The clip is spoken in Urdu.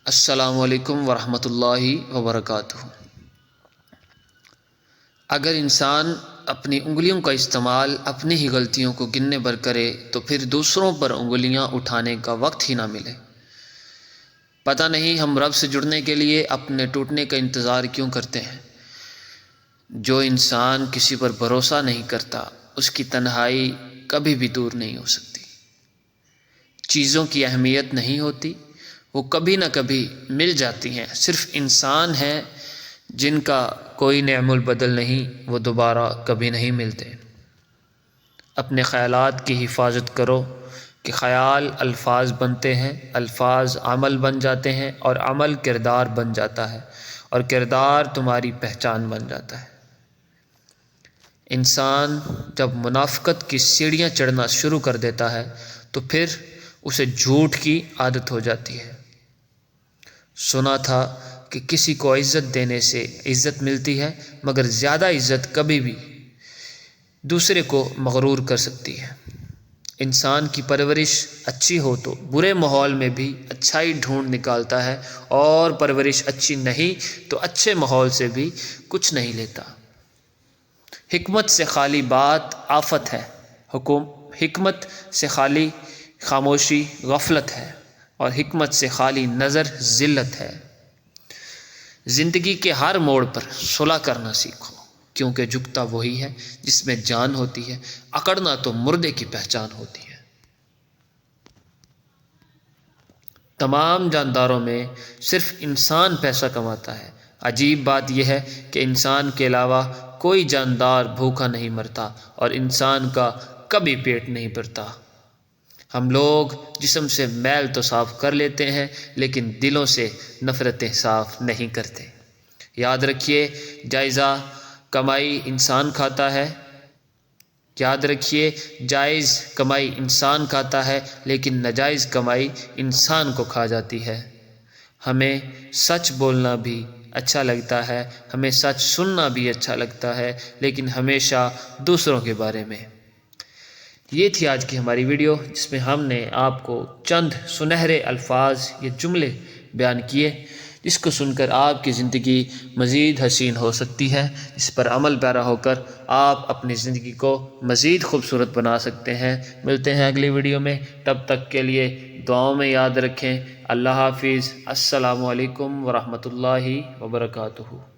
السلام علیکم ورحمۃ اللہ وبرکاتہ۔ اگر انسان اپنی انگلیوں کا استعمال اپنی ہی غلطیوں کو گننے پر کرے تو پھر دوسروں پر انگلیاں اٹھانے کا وقت ہی نہ ملے۔ پتہ نہیں ہم رب سے جڑنے کے لیے اپنے ٹوٹنے کا انتظار کیوں کرتے ہیں۔ جو انسان کسی پر بھروسہ نہیں کرتا اس کی تنہائی کبھی بھی دور نہیں ہو سکتی۔ چیزوں کی اہمیت نہیں ہوتی، وہ کبھی نہ کبھی مل جاتی ہیں۔ صرف انسان ہیں جن کا کوئی نعم البدل نہیں، وہ دوبارہ کبھی نہیں ملتے۔ اپنے خیالات کی حفاظت کرو کہ خیال الفاظ بنتے ہیں، الفاظ عمل بن جاتے ہیں اور عمل کردار بن جاتا ہے اور کردار تمہاری پہچان بن جاتا ہے۔ انسان جب منافقت کی سیڑھیاں چڑھنا شروع کر دیتا ہے تو پھر اسے جھوٹ کی عادت ہو جاتی ہے۔ سنا تھا کہ کسی کو عزت دینے سے عزت ملتی ہے، مگر زیادہ عزت کبھی بھی دوسرے کو مغرور کر سکتی ہے۔ انسان کی پرورش اچھی ہو تو برے ماحول میں بھی اچھائی ڈھونڈ نکالتا ہے، اور پرورش اچھی نہیں تو اچھے ماحول سے بھی کچھ نہیں لیتا۔ حکمت سے خالی بات آفت ہے، حکمت سے خالی خاموشی غفلت ہے، اور حکمت سے خالی نظر ذلت ہے۔ زندگی کے ہر موڑ پر صلح کرنا سیکھو، کیونکہ جھکتا وہی ہے جس میں جان ہوتی ہے، اکڑنا تو مردے کی پہچان ہوتی ہے۔ تمام جانداروں میں صرف انسان پیسہ کماتا ہے۔ عجیب بات یہ ہے کہ انسان کے علاوہ کوئی جاندار بھوکا نہیں مرتا اور انسان کا کبھی پیٹ نہیں بھرتا۔ ہم لوگ جسم سے میل تو صاف کر لیتے ہیں لیکن دلوں سے نفرتیں صاف نہیں کرتے۔ یاد رکھیے، جائزہ کمائی انسان کھاتا ہے، یاد رکھیے جائز کمائی انسان کھاتا ہے لیکن ناجائز کمائی انسان کو کھا جاتی ہے۔ ہمیں سچ بولنا بھی اچھا لگتا ہے، ہمیں سچ سننا بھی اچھا لگتا ہے، لیکن ہمیشہ دوسروں کے بارے میں۔ یہ تھی آج کی ہماری ویڈیو، جس میں ہم نے آپ کو چند سنہرے الفاظ یا جملے بیان کیے، جس کو سن کر آپ کی زندگی مزید حسین ہو سکتی ہے۔ اس پر عمل پیرا ہو کر آپ اپنی زندگی کو مزید خوبصورت بنا سکتے ہیں۔ ملتے ہیں اگلی ویڈیو میں، تب تک کے لیے دعاؤں میں یاد رکھیں۔ اللہ حافظ۔ السلام علیکم ورحمۃ اللہ وبرکاتہ۔